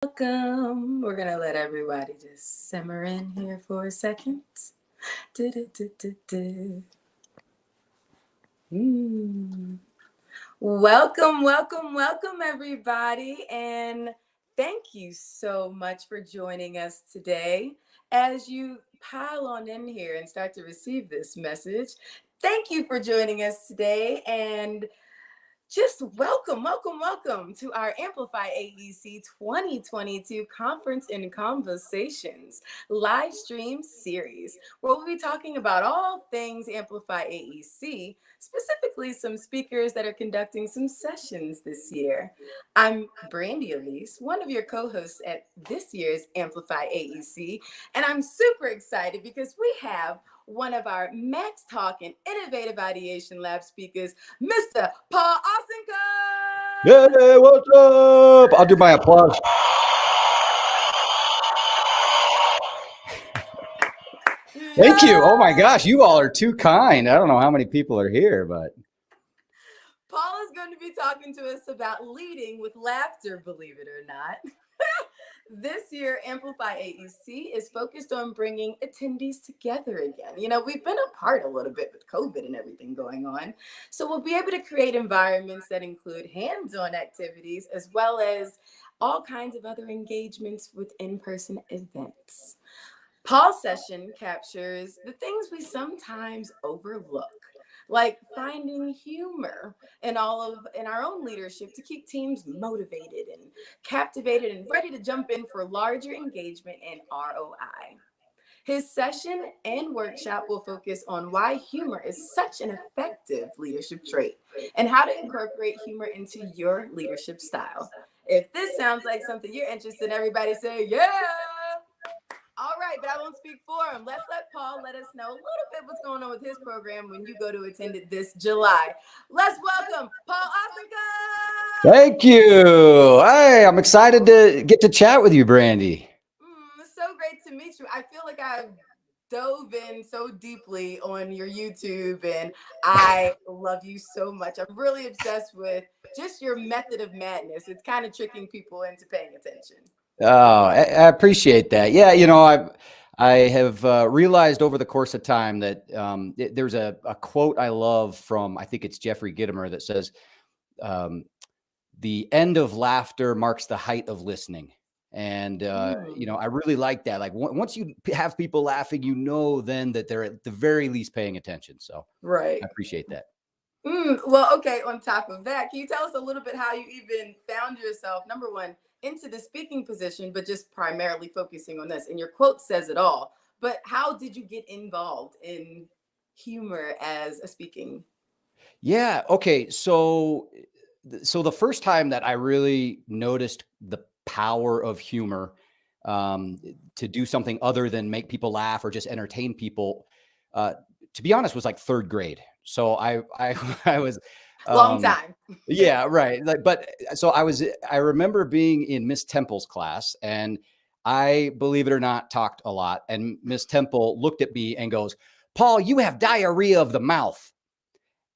Welcome. We're going to let everybody just simmer in here for a second. Do-do-do-do-do. Mm. Welcome, everybody. And thank you so much for joining us today. As you pile on in here and start to receive this message, thank you for joining us today. And just welcome to our Amplify AEC 2022 Conference and Conversations live stream series, where we'll be talking about all things Amplify AEC, specifically some speakers that are conducting some sessions this year. I'm Brandy Elise, one of your co-hosts at this year's Amplify AEC, and I'm super excited because we have one of our Max Talk and Innovative Ideation Lab speakers, Mr. Paul Hey, Osincup. what's up? I'll do my applause. Thank you. Oh my gosh, you all are too kind. I don't know how many people are here, but Paul is going to be talking to us about leading with laughter, believe it or not. This year, Amplify AEC is focused on bringing attendees together again. You know, we've been apart a little bit with COVID and everything going on. So we'll be able to create environments that include hands-on activities as well as all kinds of other engagements with in-person events. Paul's session captures the things we sometimes overlook, like finding humor in our own leadership to keep teams motivated and captivated and ready to jump in for larger engagement and ROI. His session and workshop will focus on why humor is such an effective leadership trait and how to incorporate humor into your leadership style. If this sounds like something you're interested in, everybody say, yeah. All right, but I won't speak for him. Let's let Paul let us know a little bit what's going on with his program when you go to attend it this July. Let's welcome Paul Osincup. thank you. Hey, I'm excited to get to chat with you, Brandy. It's so great to meet you. I feel like I've dove in so deeply on your YouTube and I love you so much. I'm really obsessed with just your method of madness. It's kind of tricking people into paying attention. Oh, I appreciate that. Yeah, I have realized over the course of time that there's a quote I love from, I think it's Jeffrey Gitomer, that says, um, "The end of laughter marks the height of listening." And I really like that. Like once you have people laughing, then that they're at the very least paying attention. So Right. I appreciate that. Well, okay, on top of that, can you tell us a little bit how you even found yourself, number one, into the speaking position, but just primarily focusing on this? And your quote says it all. But how did you get involved in humor as a speaking? Yeah. Okay. So the first time that I really noticed the power of humor, um, to do something other than make people laugh or just entertain people, uh, to be honest, was like third grade. So I I was, Long um, time. yeah, right. Like, but so I remember being in Miss Temple's class, and I, believe it or not, talked a lot. And Miss Temple looked at me and goes, "Paul, you have diarrhea of the mouth."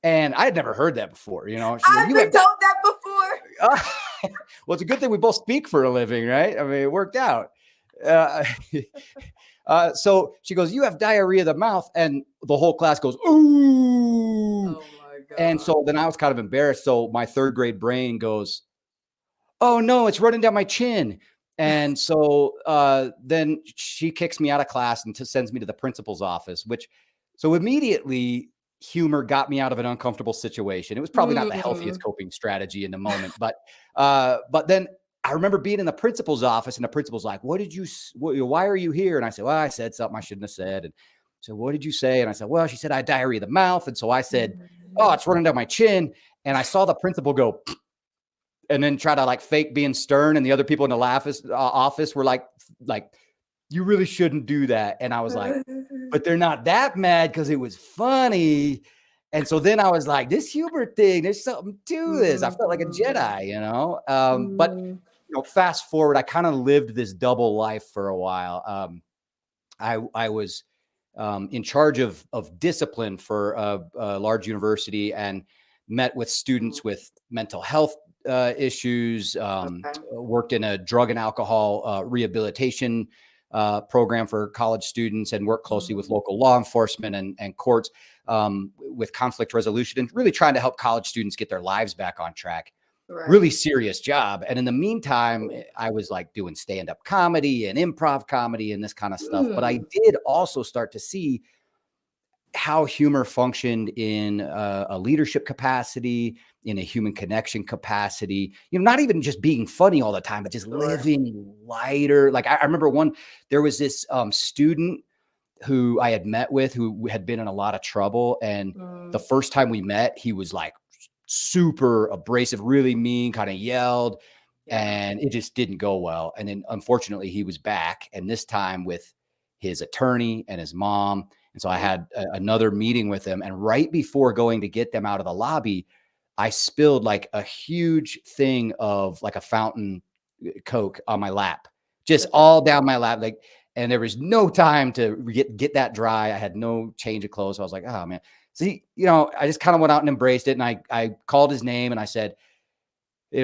And I had never heard that before. She's like, I've "You been have that." told that before. Well, it's a good thing we both speak for a living, right? I mean, it worked out. Uh, so she goes, "You have diarrhea of the mouth," and the whole class goes, "Ooh!" Oh my And God. so then I was kind of embarrassed. So my third grade brain goes, "Oh no, it's running down my chin." And so then she kicks me out of class and sends me to the principal's office, so immediately humor got me out of an uncomfortable situation. It was probably not the healthiest Mm. coping strategy in the moment, but then I remember being in the principal's office, and the principal's like, why are you here? And I said, "Well, I said something I shouldn't have said." And so, "What did you say?" And I said, "Well, she said I had diarrhea of the mouth." And so I said, "Oh, Mm. it's running down my chin." And I saw the principal go, and then try to like fake being stern. And the other people in the office were like, "You really shouldn't do that." And I was like, but they're not that mad because it was funny. And so then I was like, this humor thing, there's something to this. I felt like a Mm. Jedi. But Mm. fast forward, I kind of lived this double life for a while. I was in charge of discipline for a large university, and met with students with mental health issues, Okay. worked in a drug and alcohol rehabilitation program for college students, and worked closely with Mhm. local law enforcement and courts with conflict resolution, and really trying to help college students get their lives back on track. Really Right. serious job. And in the meantime, Cool. I was like doing stand-up comedy and improv comedy and this kind of stuff. But I Hmm. did also start to see how humor functioned in a leadership capacity, in a human connection capacity, not even just being funny all the time, but just Sure. living lighter. Like I remember there was this student who I had met with who had been in a lot of trouble. And the Mm. first time we met, he was like super abrasive, really mean, kind of yelled, Yeah. and it just didn't go well. And then unfortunately, he was back, and this time with his attorney and his mom. And so I Yeah. had another meeting with him. And right before going to get them out of the lobby, I spilled like a huge thing of like a fountain Coke on my lap, just Okay. all down my lap. Like, and there was no time to get that dry. I had no change of clothes. So I was like, oh man. See, I just kind of went out and embraced it. And I called his name and I said,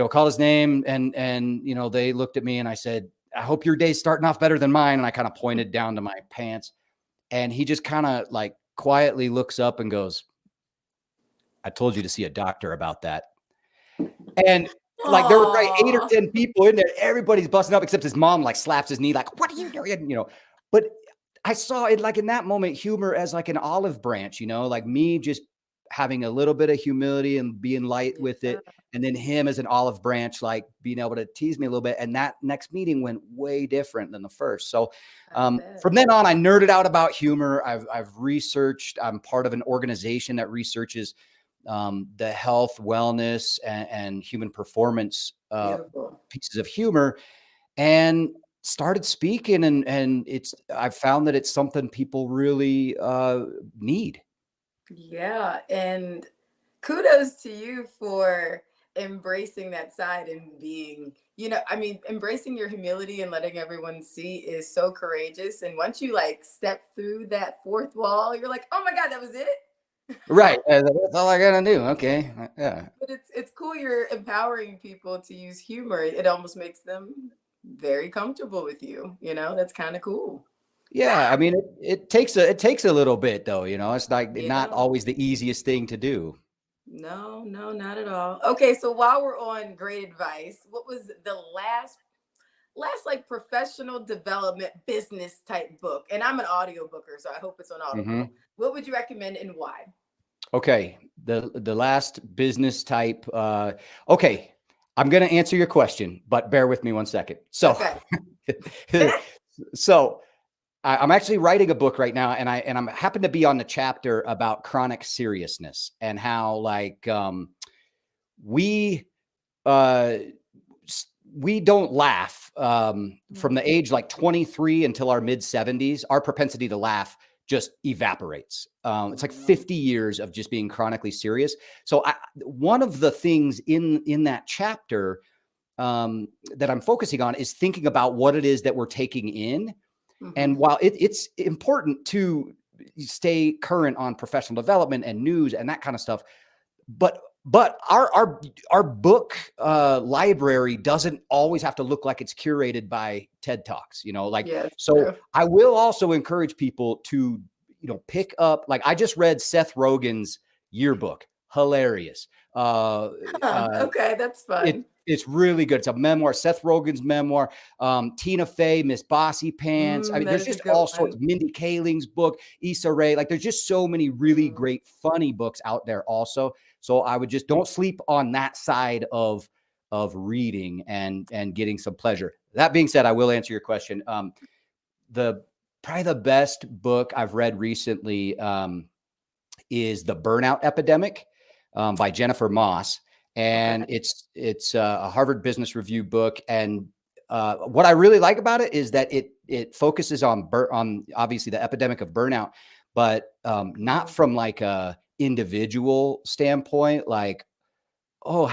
called his name, and they looked at me and I said, I hope your day's starting off better than mine. And I kind of pointed down to my pants, and he just kind of like quietly looks up and goes, I told you to see a doctor about that. And like there were like 8 or Aw. 10 people in there. Everybody's busting up except his mom like slaps his knee, like, what are you doing? But I saw it like in that moment, humor as like an olive branch, like me just having a little bit of humility and being light with Yeah, it. And then him as an olive branch, like being able to tease me a little bit. And that next meeting went way different than the first. So I bet. from then on, I nerded out about humor. I've researched, I'm part of an organization that researches the health, wellness, and human performance Beautiful. pieces of humor, and started speaking. And I've found that it's something people really need. Yeah. And kudos to you for embracing that side and being, I mean, embracing your humility and letting everyone see is so courageous. And once you like step through that fourth wall, you're like, oh my God, that was it. Right. That's all I gotta do. Okay. Yeah. But it's cool you're empowering people to use humor. It almost makes them very comfortable with you. That's kind of cool. Yeah. I mean, it takes a little bit though. It's like not Yeah. always the easiest thing to do. No, no, not at all. Okay, so while we're on great advice, what was the last like professional development business type book? And I'm an audiobooker, so I hope it's on Audible. Hmm. What would you recommend and why? Okay. The last business type. Okay. I'm going to answer your question, but bear with me 1 second. So, Okay. so I'm actually writing a book right now, and I'm happen to be on the chapter about chronic seriousness and how like we uh, we don't laugh from the age like 23 until our mid 70s. Our propensity to laugh just evaporates. It's like Mhm. 50 years of just being chronically serious. So one of the things in that chapter that I'm focusing on is thinking about what it is that we're taking in. And Mhm. while it's important to stay current on professional development and news and that kind of stuff, but our book library doesn't always have to look like it's curated by TED Talks, like, Yes, so true. I will also encourage people to, pick up, like I just read Seth Rogen's yearbook, hilarious. Uh, Huh, uh, okay, that's it fun. it's really good. It's a memoir, Seth Rogen's memoir. Tina Fey, Miss Bossy Pants. I mean, That there's is a just good all sorts. one. Mindy Kaling's book, Issa Rae. Like, there's just so many really Mm, great, funny books out there. Also, so I would just don't sleep on that side of reading and getting some pleasure. That being said, I will answer your question. The Probably the best book I've read recently is The Burnout Epidemic by Jennifer Moss, okay. and it's a Harvard Business Review book. And what I really like about it is that it focuses on obviously the epidemic of burnout, but not Mhm. from like a individual standpoint, like, oh, uh,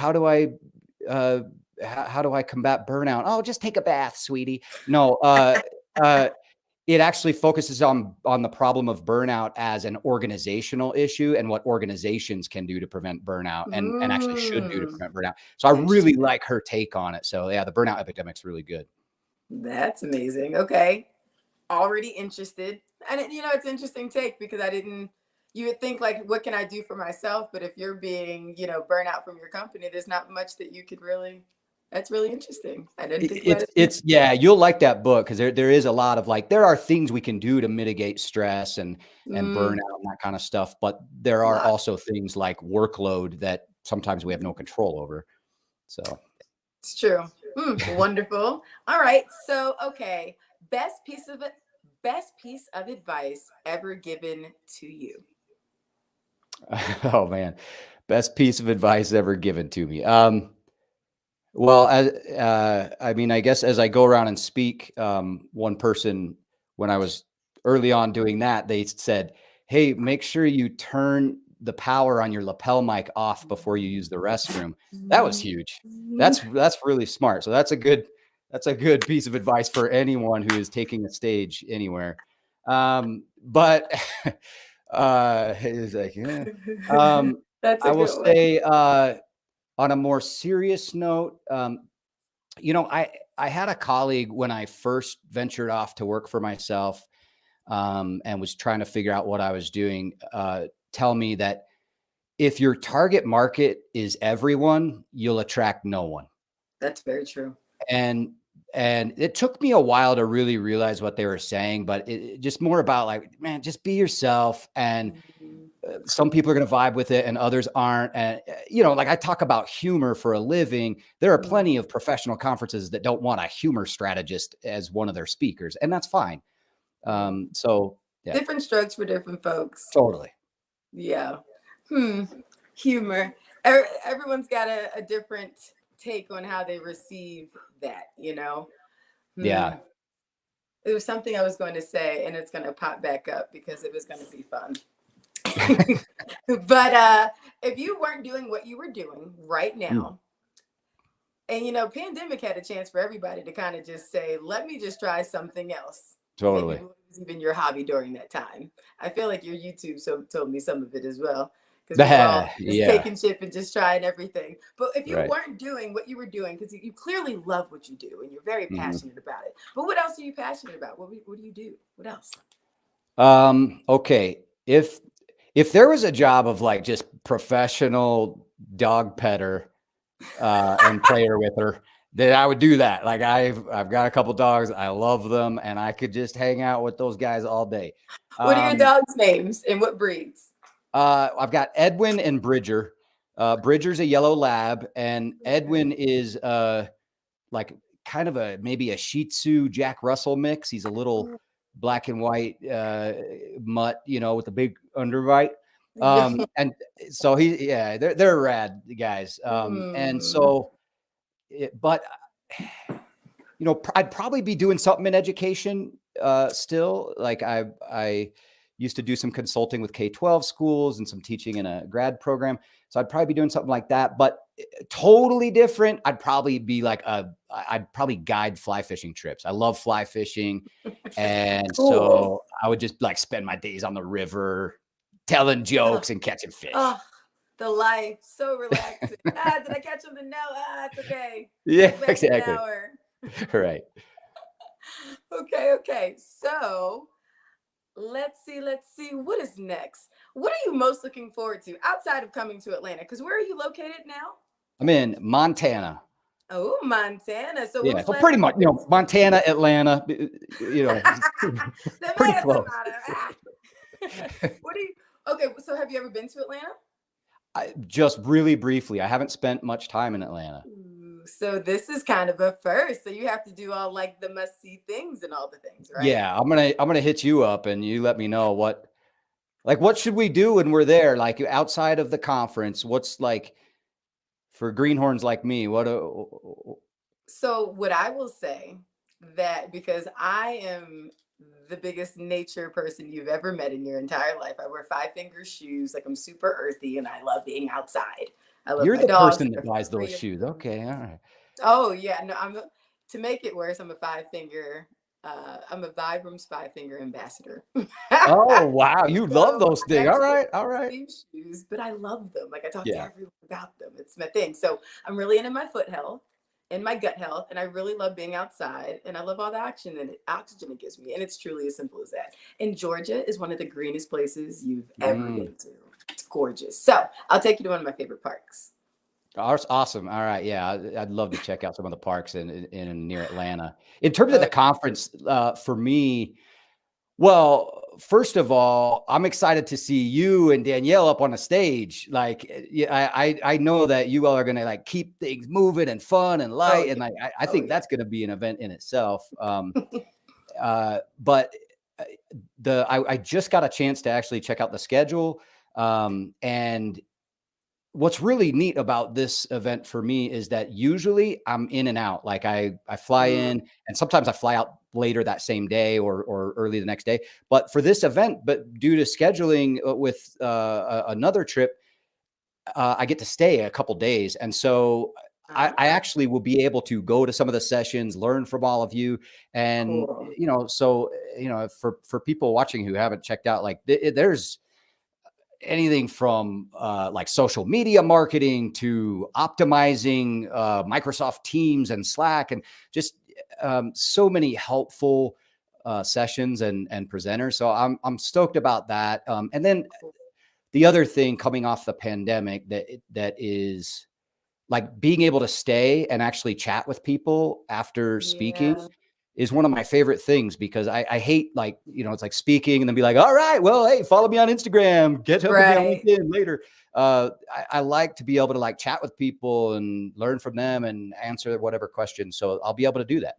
how do I combat burnout? Oh, just take a bath, sweetie. No, uh, it actually focuses on the problem of burnout as an organizational issue and what organizations can do to prevent burnout and actually should do to prevent burnout. So I really Interesting. like her take on it. So yeah, the burnout epidemic's really good. That's amazing. Okay. Already interested. And it's interesting take because you would think like, what can I do for myself? But if you're being, burnt out from your company, there's not much that you could really, that's really interesting. I didn't think about it. Yeah, you'll like that book because there is a lot of like, there are things we can do to mitigate stress and burnout and that kind of stuff. But there are Lot. also things like workload that sometimes we have no control over. So It's true. Wonderful. All right. So, okay. Best piece of advice ever given to you. oh man, best piece of advice ever given to me. Well, I mean, I guess as I go around and speak, one person, when I was early on doing that, they said, "Hey, make sure you turn the power on your lapel mic off before you use the restroom." That was huge. That's really smart. So that's a good piece of advice for anyone who is taking a stage anywhere. But it's like, yeah. That's a I will good one. say, on a more serious note, I had a colleague when I first ventured off to work for myself, and was trying to figure out what I was doing, tell me that if your target market is everyone, you'll attract no one. That's very true. And it took me a while to really realize what they were saying, but it just more about like, man, just be yourself. And some people are going to vibe with it and others aren't. And, like I talk about humor for a living. There are plenty of professional conferences that don't want a humor strategist as one of their speakers, and that's fine. So yeah, Different strokes for different folks. totally. Yeah. Humor. Everyone's got a different take on how they receive that, Yeah. There was something I was going to say and it's going to pop back up because it was going to be fun. But if you weren't doing what you were doing right now, and pandemic had a chance for everybody to kind of just say, let me just try something else. Totally. Maybe it was even your hobby during that time. I feel like your YouTube told me some of it as well. Because we were all just taking shit and just trying everything. But if you weren't doing what you were doing, because you clearly love what you do and you're very passionate about it. But what else are you passionate about? What do you do? What else? Okay. If there was a job of like just professional dog petter and player with her, then I would do that. Like I've got a couple dogs. I love them, and I could just hang out with those guys all day. What are your dogs' names and what breeds? I've got Edwin and Bridger. Bridger's a yellow lab, and Edwin is like kind of maybe a Shih Tzu Jack Russell mix. He's a little black and white mutt, with a big underbite. And so they're rad guys. And so, but I'd probably be doing something in education still. Like I used to do some consulting with K-12 schools and some teaching in a grad program. So I'd probably be doing something like that, but totally different. I'd probably be like I'd probably guide fly fishing trips. I love fly fishing. And so I would just like spend my days on the river telling jokes and catching fish. Oh, the life. So relaxing. Did I catch something? No. It's okay. Yeah, exactly. Right. Okay. So let's see. What is next? What are you most looking forward to outside of coming to Atlanta? Because where are you located now? I'm in Montana. Oh, Montana. So yeah, so pretty much, Montana, Atlanta, pretty close. Okay, so have you ever been to Atlanta? Just really briefly. I haven't spent much time in Atlanta. So this is kind of a first. So you have to do all like the must see things and all the things, right? Yeah, I'm gonna hit you up and you let me know what should we do when we're there? Like outside of the conference, what's like for greenhorns like me? So what I will say that because I am the biggest nature person you've ever met in your entire life. I wear 5-finger shoes. Like I'm super earthy and I love being outside. I love You're my the dogs. person that buys those shoes. Okay. All right. Oh yeah. No, to make it worse, I'm a 5-finger I'm a Vibram Spy Finger ambassador. Oh, wow. You love So those I things. All actually right. All right. sleeve shoes, but I love them. Like I talk to Yeah. everyone about them. It's my thing. So I'm really into my foot health and my gut health, and I really love being outside, and I love all the oxygen it gives me, and it's truly as simple as that. And Georgia is one of the greenest places you've ever Mm. been to. It's gorgeous. So I'll take you to one of my favorite parks. Awesome. All right. Yeah. I'd love to check out some of the parks in and near Atlanta. In terms of the Oh, conference, for me, well, first of all, I'm excited to see you and Danielle up on the stage. Like, yeah, I know that you all are going to like keep things moving and fun and oh light, yeah, and like I oh think yeah. that's going to be an event in itself. But uh, I just got a chance to actually check out the schedule, and what's really neat about this event for me is that usually I'm in and out. Like I fly Mm, in and sometimes I fly out later that same day or early the next day. But for this event, but due to scheduling with another trip, I get to stay a couple days. And so I ah, actually will be able to go to some of the sessions, learn from all of you. And, cool. so, for people watching who haven't checked out, like there's anything from like social media marketing to optimizing Microsoft Teams and Slack, and just so many helpful sessions and presenters. So I'm stoked about that. And then Cool. the other thing coming off the pandemic that is like being able to stay and actually chat with people after speaking Yeah, is one of my favorite things, because I hate, like, it's like speaking and then be like, all right, well, hey, follow me on Instagram, get up with me on right. LinkedIn later. I like to be able to like chat with people and learn from them and answer whatever questions. So I'll be able to do that.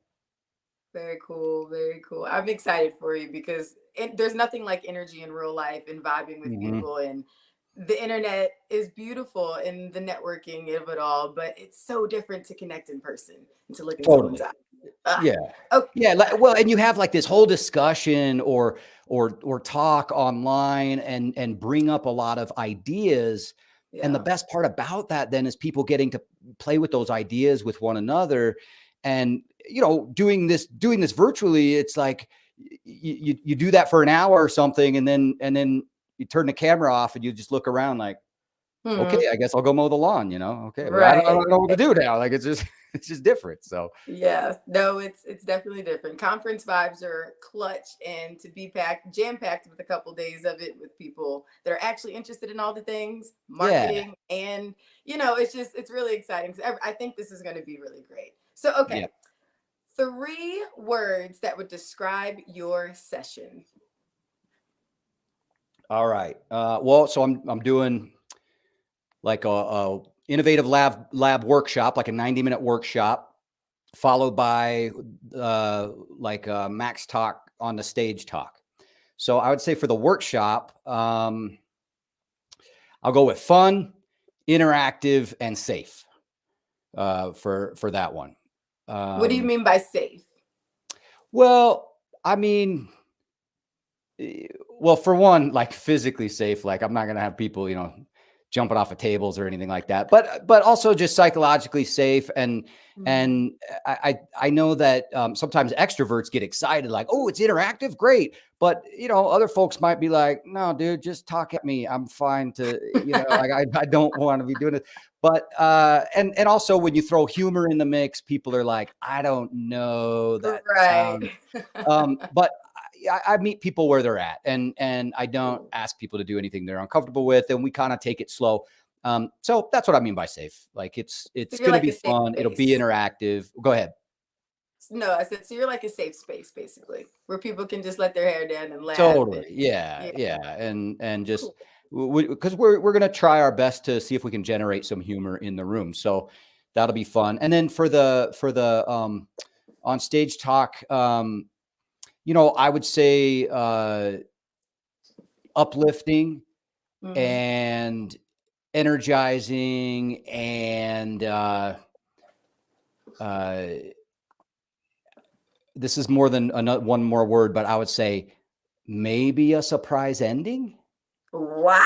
Very cool. Very cool. I'm excited for you because there's nothing like energy in real life and vibing with Mhm. people. And the internet is beautiful in the networking of it all, but it's so different to connect in person and to look in someone's Totally. eye. Ah, Yeah. okay. Yeah, like, well, and you have like this whole discussion or talk online and bring up a lot of ideas. And the Yeah. best part about that then is people getting to play with those ideas with one another. And doing this virtually, it's like you do that for an hour or something, and then you turn the camera off and you just look around like, okay, Hmm. I guess I'll go mow the lawn. Okay, well, I Right. don't know what to do now. Like, it's just it's just different. So Yeah, no, it's definitely different. Conference vibes are clutch, and to be packed, jam packed with a couple days of it with people that are actually interested in all the things, yeah, marketing, and it's really exciting. I think this is going to be really great. So, yeah. okay, 3 words that would describe your session. All right. Well, so I'm doing like a innovative lab workshop, like a 90-minute workshop, followed by like a max talk on the stage talk. So I would say for the workshop, I'll go with fun, interactive, and safe for that one. What do you Um, mean by safe? well, I mean, well, for one, like physically safe, like I'm not going to have people, jumping off of tables or anything like that, but also just psychologically safe. And Mhm. and I know that sometimes extroverts get excited, like, oh, it's interactive, great. But other folks might be like, no, dude, just talk at me, I'm fine to, like, I don't want to be doing it. But and also when you throw humor in the mix, people are like, I don't know, that Right. sounds but I meet people where they're at, and I don't Cool. ask people to do anything they're uncomfortable with, and we kind of take it slow. So that's what I mean by safe. Like So it's you're going to like a be safe fun. It'll be space. interactive. Go ahead. No, I said so you're like a safe space basically, where people can just let their hair down and laugh and Totally. Yeah. yeah, Yeah. And just cool. because we're going to try our best to see if we can generate some humor in the room. So that'll be fun. And then for the on stage talk, I would say uplifting Mhm. and energizing, and uh, this is more than one more word, but I would say maybe a surprise ending. What?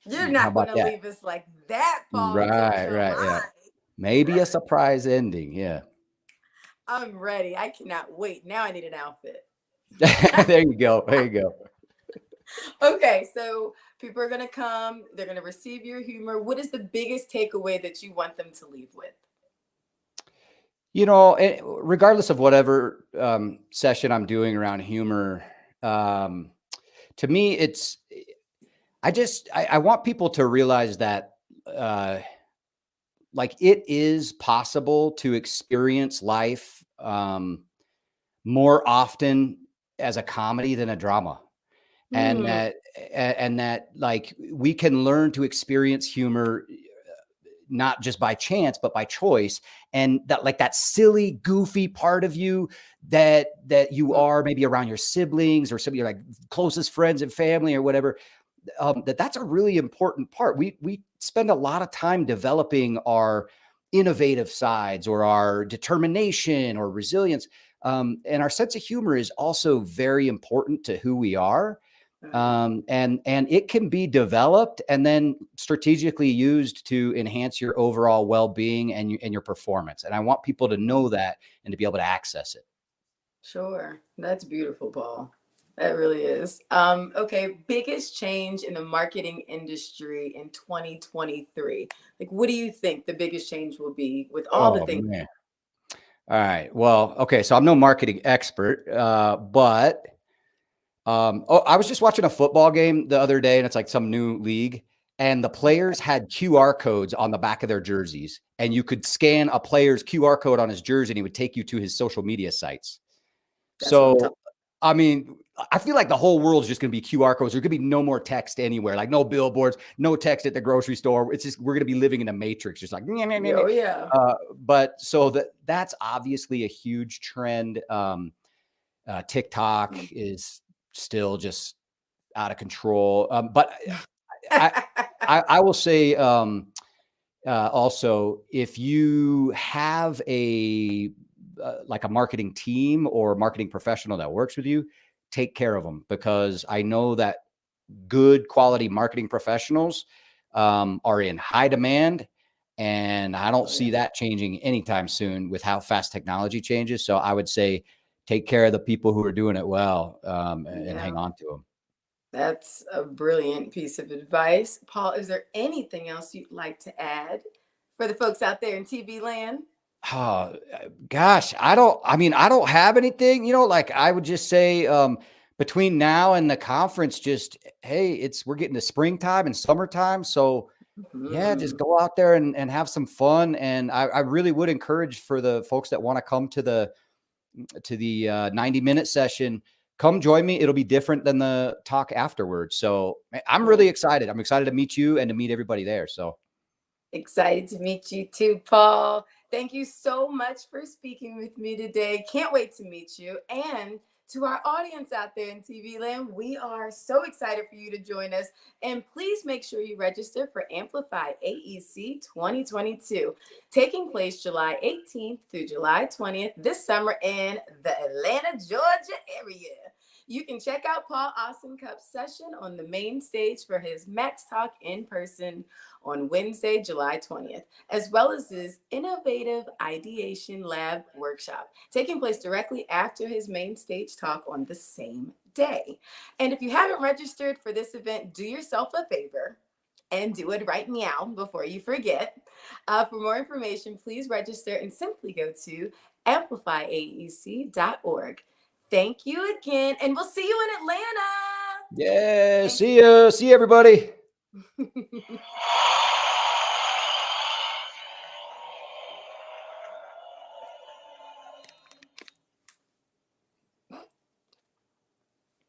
You're How not about gonna that? leave us like that, Paul, to Right, right, yeah. July. Maybe a surprise ending. Yeah. I'm ready. I cannot wait. Now I need an outfit. There you go. There you go. Okay, so people are going to come, they're going to receive your humor. What is the biggest takeaway that you want them to leave with? Regardless of whatever session I'm doing around humor, to me, I want people to realize that like it is possible to experience life more often as a comedy than a drama. And Hmm. that like we can learn to experience humor not just by chance but by choice, and that like that silly goofy part of you that you are maybe around your siblings or some of your like closest friends and family or whatever, that's a really important part. We spend a lot of time developing our innovative sides or our determination or resilience, and our sense of humor is also very important to who we are. And it can be developed and then strategically used to enhance your overall well-being and your performance. And I want people to know that and to be able to access it. Sure. That's beautiful, Paul. That really is. Okay, biggest change in the marketing industry in 2023. Like, what do you think the biggest change will be with all the Oh things? man. All right. Well, okay. So I'm no marketing expert, but I was just watching a football game the other day, and it's like some new league, and the players had QR codes on the back of their jerseys, and you could scan a player's QR code on his jersey, and he would take you to his social media sites. That's what I'm talking. So, I mean, I feel like the whole world's just going to be QR codes. There's going to be no more text anywhere, like no billboards, no text at the grocery store. It's just we're going to be living in a matrix, just like. Oh yeah. But so that's obviously a huge trend. TikTok is still just out of control. But I, I will say also, if you have like a marketing team or marketing professional that works with you, take care of them, because I know that good quality marketing professionals are in high demand. And I don't Oh, see yeah. that changing anytime soon with how fast technology changes. So I would say take care of the people who are doing it well, and Yeah. hang on to them. That's a brilliant piece of advice. Paul, is there anything else you'd like to add for the folks out there in TV land? Oh, gosh, I don't have anything, like I would just say, between now and the conference, just, hey, we're getting to springtime and summertime. So yeah, just Mhm. go out there and have some fun. And I really would encourage for the folks that want to come to the 90-minute session, come join me. It'll be different than the talk afterwards. So I'm Cool. really excited. I'm excited to meet you and to meet everybody there. So Excited to meet you too, Paul. Thank you so much for speaking with me today. Can't wait to meet you. And to our audience out there in TV land, we are so excited for you to join us. And please make sure you register for Amplify AEC 2022, taking place July 18th through July 20th this summer in the Atlanta, Georgia area. You can check out Paul Osincup's session on the main stage for his Max Talk in person on Wednesday, July 20th, as well as his Innovative Ideation Lab workshop, taking place directly after his main stage talk on the same day. And if you haven't registered for this event, do yourself a favor and do it right now before you forget. For more information, please register and simply go to amplifyaec.org. Thank you again, and we'll see you in Atlanta. yeah, Thanks. see you everybody.